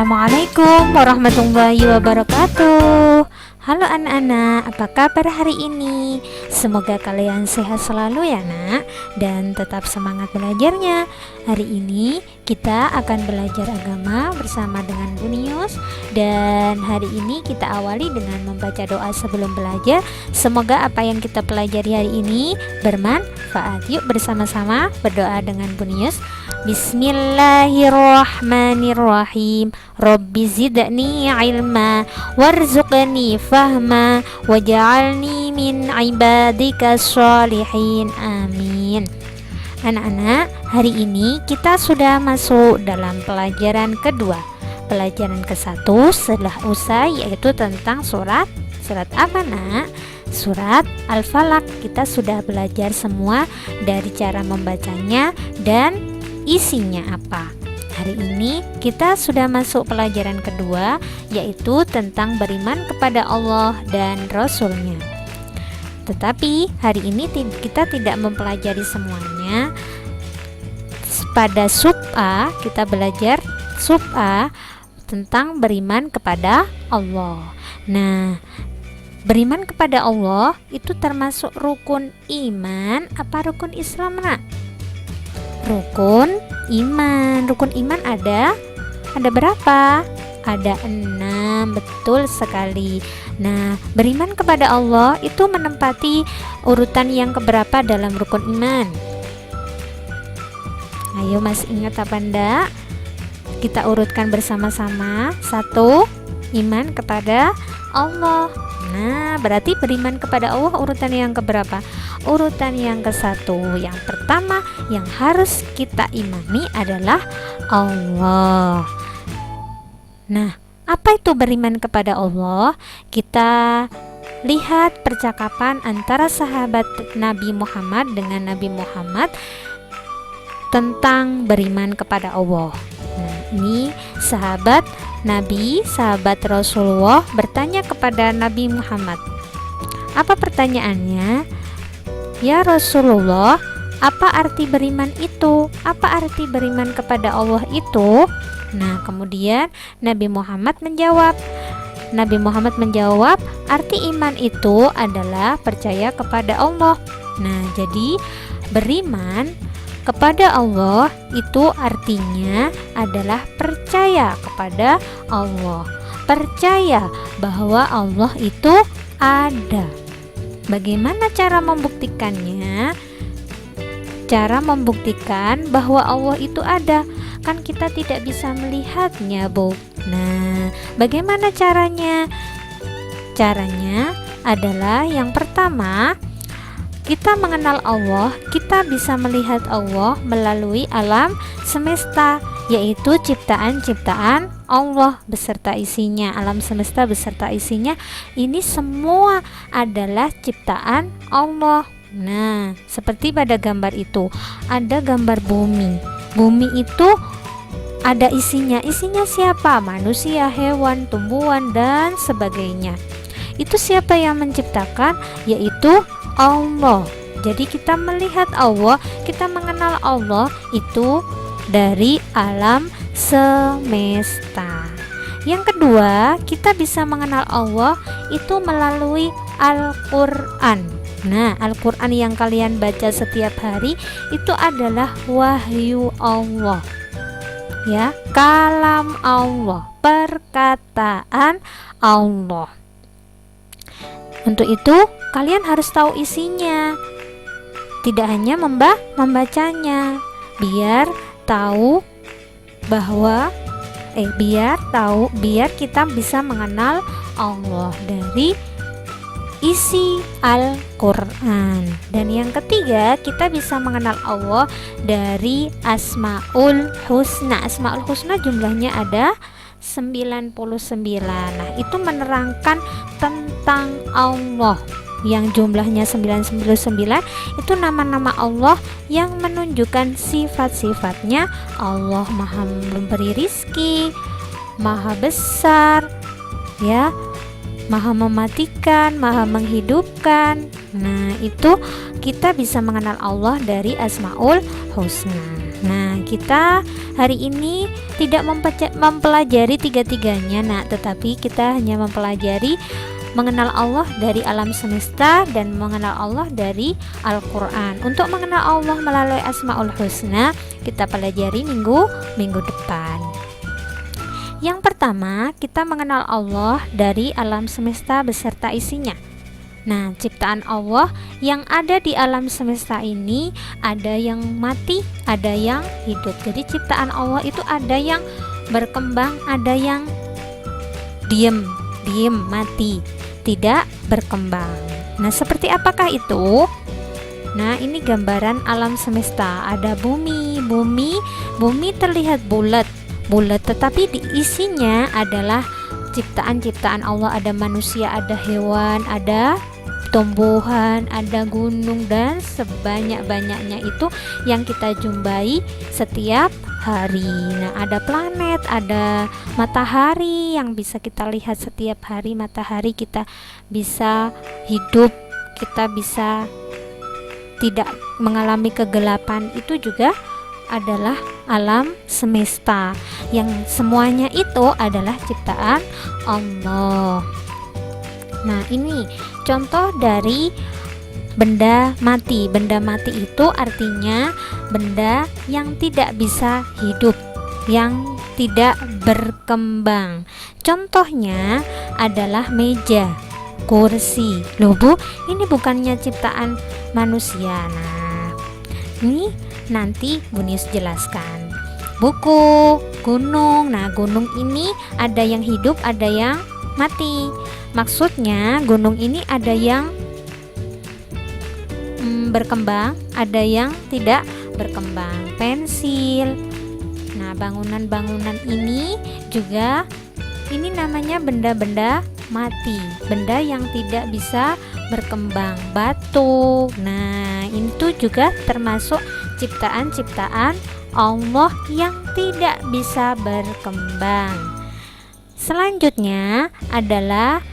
Assalamualaikum warahmatullahi wabarakatuh. Halo anak-anak, apa kabar hari ini? Semoga kalian sehat selalu ya nak, dan tetap semangat belajarnya. Hari ini kita akan belajar agama bersama dengan Bunius. Dan hari ini kita awali dengan membaca doa sebelum belajar. Semoga apa yang kita pelajari hari ini bermanfaat. Yuk bersama-sama berdoa dengan Bunius. Bismillahirrahmanirrahim. Rabbi zidni ilma warzuqni fahma waj'alni min ibadika sholihin. Amin. Anak-anak, hari ini kita sudah masuk dalam pelajaran kedua. Pelajaran ke-1 setelah usai, yaitu tentang surat apa nak? Surat Al-Falaq. Kita sudah belajar semua dari cara membacanya dan isinya apa. Hari ini kita sudah masuk pelajaran kedua, yaitu tentang beriman kepada Allah dan Rasul-Nya. Tetapi hari ini kita tidak mempelajari semuanya. Pada sub A kita belajar sub A tentang beriman kepada Allah. Nah, beriman kepada Allah itu termasuk rukun iman apa rukun Islam nak? Rukun iman. Rukun iman ada berapa? Ada 6, betul sekali. Nah, beriman kepada Allah itu menempati urutan yang keberapa dalam rukun iman? Ayo masih ingat apa enggak? Kita urutkan bersama-sama. 1, iman kepada Allah. Nah, berarti beriman kepada Allah urutan yang keberapa? Urutan yang ke-1. Yang pertama yang harus kita imani adalah Allah. Nah, apa itu beriman kepada Allah? Kita lihat percakapan antara sahabat Nabi Muhammad dengan Nabi Muhammad tentang beriman kepada Allah. Nah, ini sahabat Nabi, sahabat Rasulullah bertanya kepada Nabi Muhammad. Apa pertanyaannya? Ya Rasulullah, apa arti beriman itu? Apa arti beriman kepada Allah itu? Nah, kemudian Nabi Muhammad menjawab. Arti iman itu adalah percaya kepada Allah. Nah, jadi beriman kepada Allah itu artinya adalah percaya kepada Allah. Percaya bahwa Allah itu ada. Bagaimana cara membuktikannya? Cara membuktikan bahwa Allah itu ada, kan kita tidak bisa melihatnya, Bu. Nah, bagaimana caranya? Caranya adalah yang pertama, kita mengenal Allah, kita bisa melihat Allah melalui alam semesta, yaitu ciptaan-ciptaan Allah beserta isinya. Alam semesta beserta isinya ini semua adalah ciptaan Allah. Nah, seperti pada gambar itu ada gambar bumi. Bumi itu ada isinya. Isinya siapa? Manusia, hewan, tumbuhan, dan sebagainya. Itu siapa yang menciptakan? Yaitu Allah. Jadi kita melihat Allah, kita mengenal Allah itu dari alam semesta. Yang kedua, kita bisa mengenal Allah itu melalui Al-Quran. Nah, Al-Quran yang kalian baca setiap hari itu adalah wahyu Allah. Ya, kalam Allah, perkataan Allah. Untuk itu kalian harus tahu isinya. Tidak hanya membacanya, biar tahu bahwa biar kita bisa mengenal Allah dari isi Al-Quran. Dan yang ketiga, kita bisa mengenal Allah dari Asmaul Husna. Asmaul Husna jumlahnya ada 99. Nah, itu menerangkan tentang Allah. Yang jumlahnya 999 itu nama-nama Allah yang menunjukkan sifat-sifatnya. Allah Maha memberi rizki, Maha besar, ya, Maha mematikan, Maha menghidupkan. Nah, itu kita bisa mengenal Allah dari Asmaul Husna. Nah, kita hari ini tidak mempelajari tiga-tiganya, tetapi kita hanya mempelajari mengenal Allah dari alam semesta dan mengenal Allah dari Al-Quran. Untuk mengenal Allah melalui Asmaul Husna, kita pelajari minggu depan. Yang pertama, kita mengenal Allah dari alam semesta beserta isinya. Nah, ciptaan Allah yang ada di alam semesta ini ada yang mati, ada yang hidup. Jadi ciptaan Allah itu ada yang berkembang, ada yang diem, mati, tidak berkembang. Nah, seperti apakah itu? Nah, ini gambaran alam semesta. Ada bumi terlihat bulat, tetapi di isinya adalah ciptaan-ciptaan Allah. Ada manusia, ada hewan, ada tumbuhan, ada gunung, dan sebanyak-banyaknya itu yang kita jumpai setiap hari. Nah, ada planet, ada matahari yang bisa kita lihat setiap hari. Matahari kita bisa hidup, kita bisa tidak mengalami kegelapan. Itu juga adalah alam semesta yang semuanya itu adalah ciptaan Allah. Nah, ini contoh dari benda mati. Benda mati itu artinya benda yang tidak bisa hidup, yang tidak berkembang. Contohnya adalah meja, kursi. Loh Bu, ini bukannya ciptaan manusia. Nah, ini nanti Bu Nius jelaskan. Buku, gunung. Nah, gunung ini ada yang hidup, ada yang mati. Maksudnya gunung ini ada yang berkembang, ada yang tidak berkembang. Pensil. Nah, bangunan-bangunan ini juga ini namanya benda-benda mati, benda yang tidak bisa berkembang. Batu. Nah, itu juga termasuk ciptaan-ciptaan Allah yang tidak bisa berkembang. Selanjutnya adalah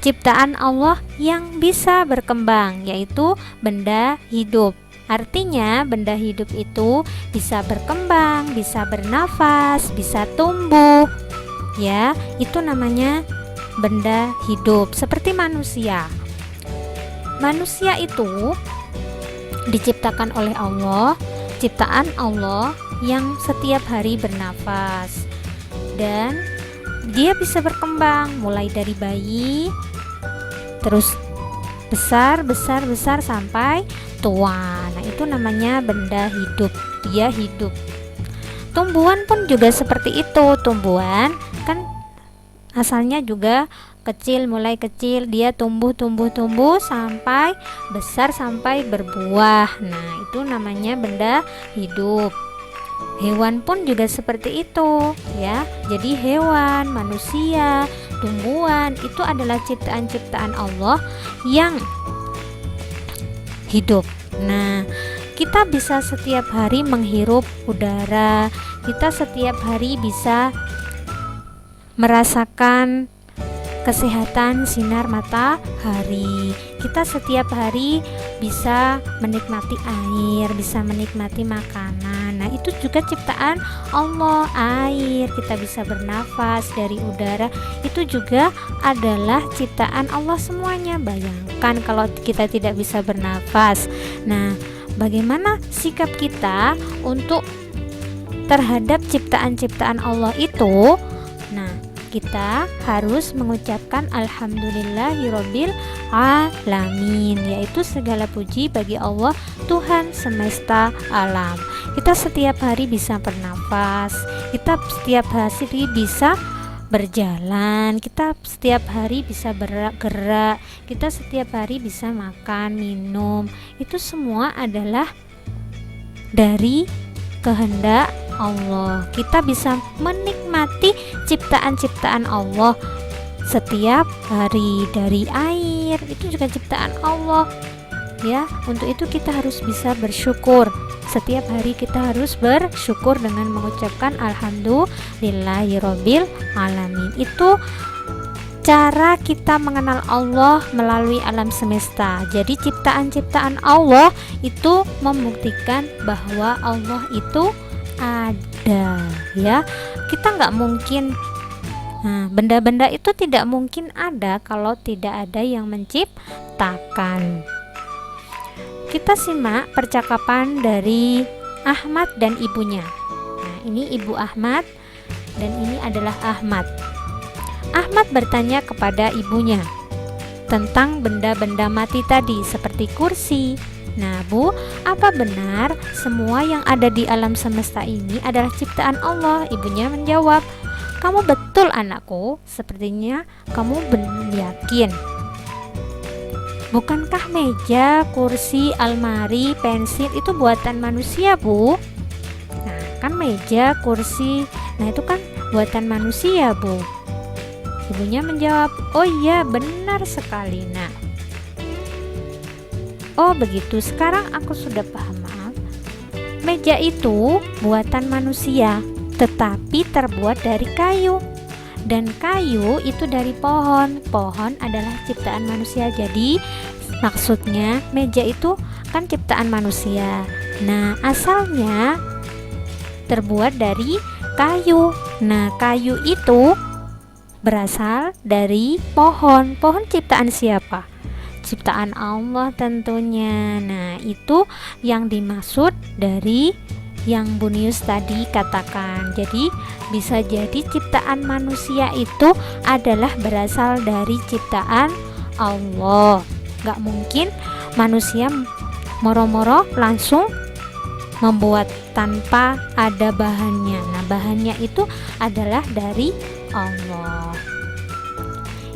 ciptaan Allah yang bisa berkembang, yaitu benda hidup. Artinya benda hidup itu bisa berkembang, bisa bernafas, bisa tumbuh. Ya, itu namanya benda hidup. Seperti manusia. Manusia itu diciptakan oleh Allah, ciptaan Allah yang setiap hari bernafas, dan dia bisa berkembang mulai dari bayi, terus besar sampai tua. Nah, itu namanya benda hidup. Dia hidup. Tumbuhan pun juga seperti itu. Tumbuhan kan asalnya juga kecil, mulai kecil dia tumbuh sampai besar, sampai berbuah. Nah, itu namanya benda hidup. Hewan pun juga seperti itu, ya. Jadi hewan, manusia, tumbuhan itu adalah ciptaan-ciptaan Allah yang hidup. Nah, kita bisa setiap hari menghirup udara, kita setiap hari bisa merasakan kesehatan sinar matahari. Kita setiap hari bisa menikmati air, bisa menikmati makanan. Nah, itu juga ciptaan Allah. Air, kita bisa bernafas dari udara, itu juga adalah ciptaan Allah semuanya. Bayangkan kalau kita tidak bisa bernafas. Nah, bagaimana sikap kita untuk terhadap ciptaan-ciptaan Allah itu? Nah, kita harus mengucapkan alhamdulillahirabbil alamin, yaitu segala puji bagi Allah, Tuhan semesta alam. Kita setiap hari bisa bernafas, kita setiap hari bisa berjalan, kita setiap hari bisa bergerak, kita setiap hari bisa makan, minum. Itu semua adalah dari kehendak Allah. Kita bisa menikmati ciptaan-ciptaan Allah setiap hari. Dari air, itu juga ciptaan Allah, ya. Untuk itu kita harus bisa bersyukur. Setiap hari kita harus bersyukur dengan mengucapkan alhamdulillahirabbil alamin. Itu cara kita mengenal Allah melalui alam semesta. Jadi ciptaan-ciptaan Allah itu membuktikan bahwa Allah itu ada, ya. Kita nggak mungkin, benda-benda itu tidak mungkin ada kalau tidak ada yang menciptakan. Kita simak percakapan dari Ahmad dan ibunya. Nah, ini Ibu Ahmad dan ini adalah Ahmad. Ahmad bertanya kepada ibunya tentang benda-benda mati tadi seperti kursi. Nah, Bu, apa benar semua yang ada di alam semesta ini adalah ciptaan Allah? Ibunya menjawab, kamu betul anakku, sepertinya kamu yakin. Bukankah meja, kursi, almari, pensil itu buatan manusia, Bu? Nah, kan meja, kursi, nah itu kan buatan manusia, Bu. Ibunya menjawab, oh iya benar sekali nak. Oh begitu, sekarang aku sudah paham. Maaf. Meja itu buatan manusia, tetapi terbuat dari kayu. Dan kayu itu dari pohon. Pohon adalah ciptaan manusia. Jadi maksudnya meja itu kan ciptaan manusia. Nah, asalnya terbuat dari kayu. Nah, kayu itu berasal dari pohon. Pohon ciptaan siapa? Ciptaan Allah tentunya. Nah, itu yang dimaksud dari yang Bunius tadi katakan. Jadi bisa jadi ciptaan manusia itu adalah berasal dari ciptaan Allah. Gak mungkin manusia moro-moro langsung membuat tanpa ada bahannya. Nah, bahannya itu adalah dari Allah.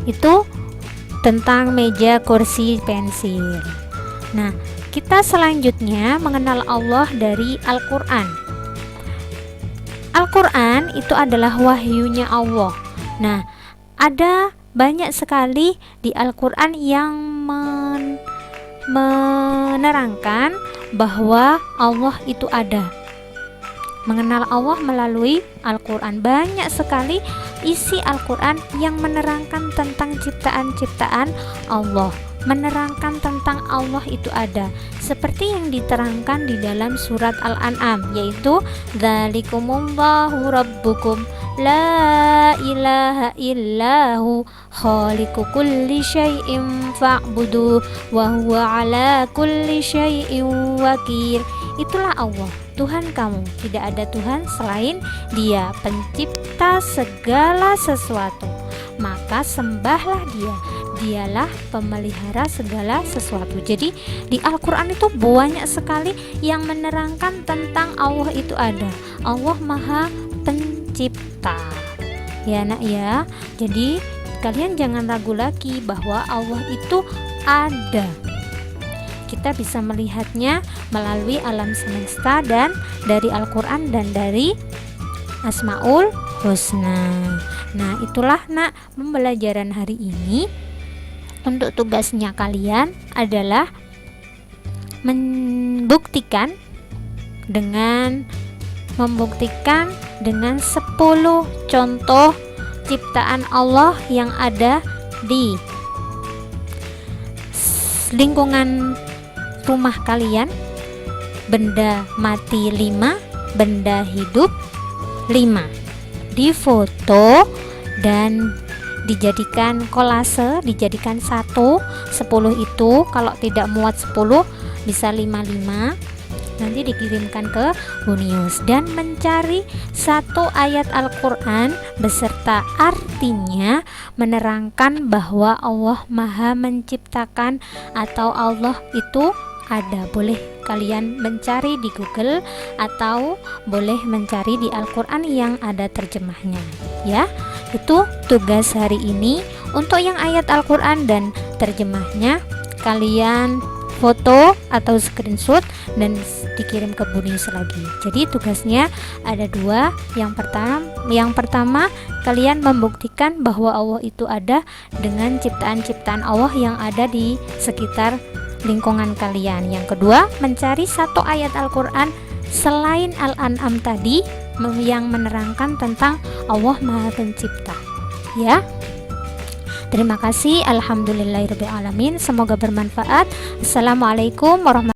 Itu tentang meja, kursi, pensil. Nah, kita selanjutnya mengenal Allah dari Al-Quran. Al-Quran itu adalah wahyunya Allah. Nah, ada banyak sekali di Al-Quran yang menerangkan bahwa Allah itu ada. Mengenal Allah melalui Al-Quran. Banyak sekali isi Al-Quran yang menerangkan tentang ciptaan-ciptaan Allah, menerangkan tentang Allah itu ada, seperti yang diterangkan di dalam surat Al-An'am, yaitu dzalikumullahu rabbukum la ilaha illahu khaliqu kulli syai'in fa'budu wa huwa ala kulli syai'in wakil. Itulah Allah, Tuhan kamu, tidak ada Tuhan selain Dia, pencipta segala sesuatu. Maka sembahlah Dia, Dialah pemelihara segala sesuatu. Jadi di Al-Quran itu banyak sekali yang menerangkan tentang Allah itu ada. Allah Maha Pencipta. Ya nak ya. Jadi kalian jangan ragu lagi bahwa Allah itu ada. Kita bisa melihatnya melalui alam semesta dan dari Al-Quran dan dari Asmaul Husna. Nah, itulah nak pembelajaran hari ini. Untuk tugasnya kalian adalah membuktikan dengan 10 contoh ciptaan Allah yang ada di lingkungan rumah kalian. Benda mati 5, benda hidup 5. Difoto dan dijadikan kolase, dijadikan 10 itu. Kalau tidak muat 10 bisa 5. Nanti dikirimkan ke Bunius dan mencari satu ayat Al-Quran beserta artinya menerangkan bahwa Allah Maha Menciptakan atau Allah itu ada. Boleh kalian mencari di Google atau boleh mencari di Al-Quran yang ada terjemahnya, ya. Itu tugas hari ini. Untuk yang ayat Al-Quran dan terjemahnya kalian foto atau screenshot dan dikirim ke Bunius lagi. Jadi tugasnya ada 2. Yang pertama kalian membuktikan bahwa Allah itu ada dengan ciptaan-ciptaan Allah yang ada di sekitar lingkungan kalian. Yang kedua, mencari satu ayat Al-Quran selain Al-An'am tadi yang menerangkan tentang Allah Maha Pencipta, ya. Terima kasih. Alhamdulillahirrabbilalamin. Semoga bermanfaat. Assalamualaikum warahmatullahi wabarakatuh.